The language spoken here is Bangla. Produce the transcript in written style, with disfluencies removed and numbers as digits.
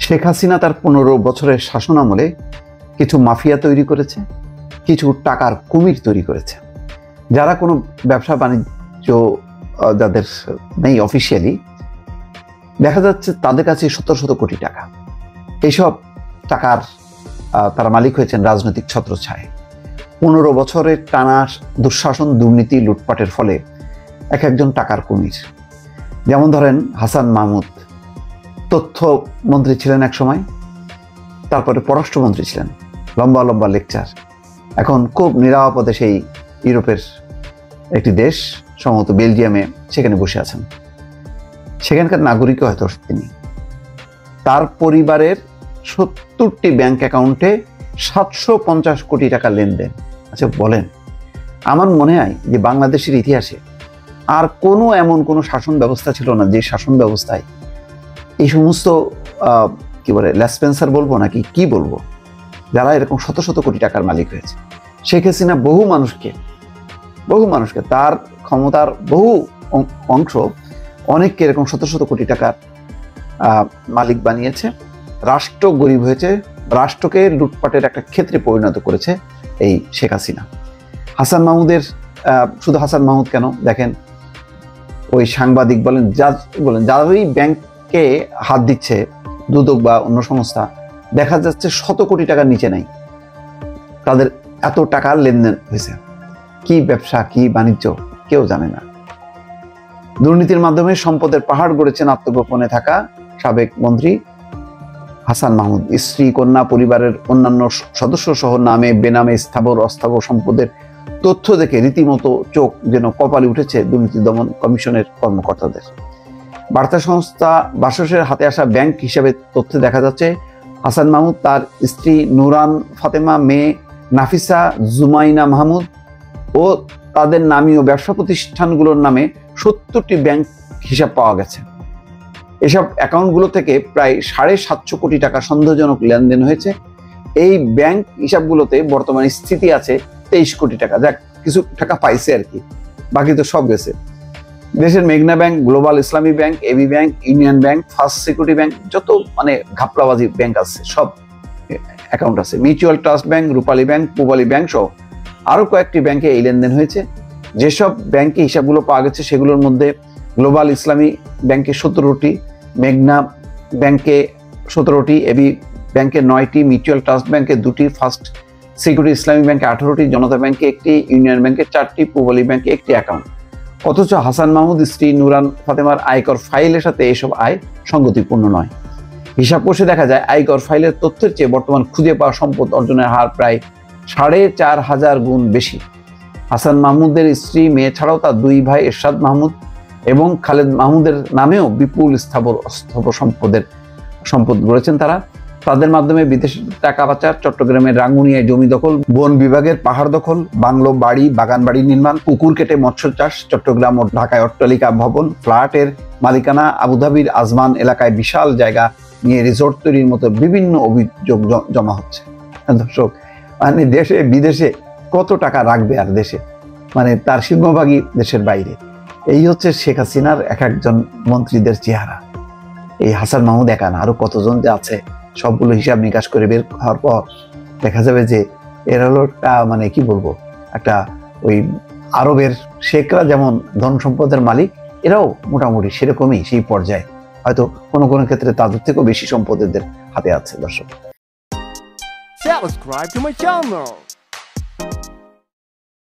শেখ হাসিনা তার 15 বছরের শাসনামলে কিছু মাফিয়া তৈরি করেছে, কিছু টাকার কুমির তৈরি করেছে। যারা কোনো ব্যবসা বাণিজ্য যাদের নেই অফিসিয়ালি, দেখা যাচ্ছে তাদের কাছে শত শত কোটি টাকা। এইসব টাকার তারা মালিক হয়েছেন রাজনৈতিক ছত্রছায়ায়। 15 বছরের টানা দুঃশাসন, দুর্নীতি, লুটপাটের ফলে একজন টাকার কুমির। যেমন ধরেন হাসান মাহমুদ, তথ্যমন্ত্রী ছিলেন এক সময়, তারপরে পররাষ্ট্রমন্ত্রী ছিলেন, লম্বা লম্বা লেকচার। এখন খুব নিরাপদে সেই ইউরোপের একটি দেশ, সম্ভবত বেলজিয়ামে, সেখানে বসে আছেন। সেখানকার নাগরিকও হয়তো তিনি। তার পরিবারের 70টি ব্যাংক অ্যাকাউন্টে 750 কোটি টাকা লেনদেন। আচ্ছা বলেন, আমার মনে হয় যে বাংলাদেশের ইতিহাসে আর এমন কোনো শাসন ব্যবস্থা ছিল না যে শাসন ব্যবস্থায় এই সমস্ত কি বলে ল্যাসপেন্সার বলবো নাকি কি বলবো, যারা এরকম শত শত কোটি টাকার মালিক হয়েছে। শেখ হাসিনা বহু মানুষকে তার ক্ষমতার বহু অংশ, অনেককে এরকম শত শত কোটি টাকার মালিক বানিয়েছে। রাষ্ট্র গরিব হয়েছে, রাষ্ট্রকে লুটপাটের একটা ক্ষেত্রে পরিণত করেছে এই শেখ হাসিনা। হাসান মাহমুদের, শুধু হাসান মাহমুদ কেন, দেখেন ওই সাংবাদিক বলেন যারাই ব্যাংকে হাত দিচ্ছে, দুদক বা অন্য সংস্থা, দেখা যাচ্ছে শত কোটি টাকার নিচে নাই তাদের এত টাকার লেনদেন হয়েছে। কি ব্যবসা, কি বাণিজ্য, কেউ জানে না। দুর্নীতির মাধ্যমে সম্পদের পাহাড় গড়েছেন আত্মগোপনে থাকা সাবেক মন্ত্রী হাসান মাহমুদ। স্ত্রী, কন্যা, পরিবারের অন্যান্য সদস্য সহ নামে বেনামে স্থাবর অস্থাবর সম্পদের তথ্য দেখে রীতিমতো চোখ যেন কপালে উঠেছে দুর্নীতি দমন কমিশনের কর্মকর্তাদের। বার্তা সংস্থা বাসসের হাতে আসা ব্যাংক হিসাবে তথ্যে দেখা যাচ্ছে হাসান মাহমুদ, তার স্ত্রী নুরান ফাতেমা, মেয়ে নাফিসা জুমাইনা মাহমুদ ও তাদের নামীয় ব্যবসা প্রতিষ্ঠানগুলোর নামে 70টি ব্যাংক হিসাব পাওয়া গেছে। এসব অ্যাকাউন্টগুলো থেকে প্রায় 750 কোটি টাকা সন্দেহজনক লেনদেন হয়েছে। এই ব্যাংক হিসাবগুলোতে বর্তমানে স্থিতি আছে 23 কোটি টাকা, যা কিছু টাকা পাইছে আর কি, বাকি তো সব গেছে। দেশের মেঘনা bank, global Islami bank, AB bank, union bank, first security bank, যত ঘাপলাবাজি ব্যাংক আছে সব অ্যাকাউন্ট আছে। Mutual trust bank, Rupali bank, Pubali bank সহ আরো কয়েকটি ব্যাংকে এই লেনদেন হয়েছে। যেসব ব্যাংকে হিসাবগুলো পাওয়া গেছে সেগুলোর মধ্যে গ্লোবাল ইসলামী ব্যাংকে 17টি, মেঘনা ব্যাংকে 17টি, এবি ব্যাংকে 9টি, মিউচুয়াল ট্রাস্ট ব্যাংকে 2টি, ফার্স্ট সিকিউরিটি ইসলামী ব্যাংকে 18টি, জনতা ব্যাংকে 1টি, ইউনিয়ন ব্যাংকে 4টি, পূবালী ব্যাংকে 1টি অ্যাকাউন্ট। অথচ হাসান মাহমুদ স্ত্রী নুরান ফাতেমার আয়কর ফাইলের সাথে এসব আয় সঙ্গতিপূর্ণ নয়। হিসাব কষে দেখা যায় আয়কর ফাইলের তথ্যের চেয়ে বর্তমান খুঁজে পাওয়া সম্পদ অর্জনের হার প্রায় 4500 গুণ বেশি। হাসান মাহমুদের স্ত্রী, মেয়ে ছাড়াও তার 2 ভাই এরশাদ মাহমুদ এবং খালেদ মাহমুদের নামেও বিপুল স্থাবর অস্থাবর সম্পদ গড়েছেন তারা। তাদের মাধ্যমে বিদেশে টাকা পাচার, চট্টগ্রামের রাঙ্গুনিয়ায় জমি দখল, বন বিভাগের পাহাড় দখল, বাংলো বাড়ি, বাগান বাড়ি নির্মাণ, পুকুর কেটে মৎস্য চাষ, চট্টগ্রাম ও ঢাকায় অট্টালিকা ভবন, ফ্ল্যাটের মালিকানা, আবুধাবির আজমান এলাকায় বিশাল জায়গা নিয়ে রিসোর্ট তৈরির মতো বিভিন্ন অভিযোগ জমা হচ্ছে। দর্শক, দেশে বিদেশে কত টাকা রাখবে আর দেশে, তার সিংহভাগই দেশের বাইরে। এই হচ্ছে শেখ হাসিনার একজন মন্ত্রীদের চেহারা। এই হাসান মাহমুদ একা না, আরো কতজন যে আছে, সবগুলো হিসাব নিকাশ করে বের হওয়ার পর দেখা যাবে যে এর হলো একটা কি বলবো, একটা ওই আরবের শেখরা যেমন ধন সম্পদের মালিক, এরাও মোটামুটি সেরকমই, সেই পর্যায়ে, হয়তো কোনো ক্ষেত্রে তাদের থেকেও বেশি সম্পদ এদের হাতে আছে। দর্শক, subscribe to my channel.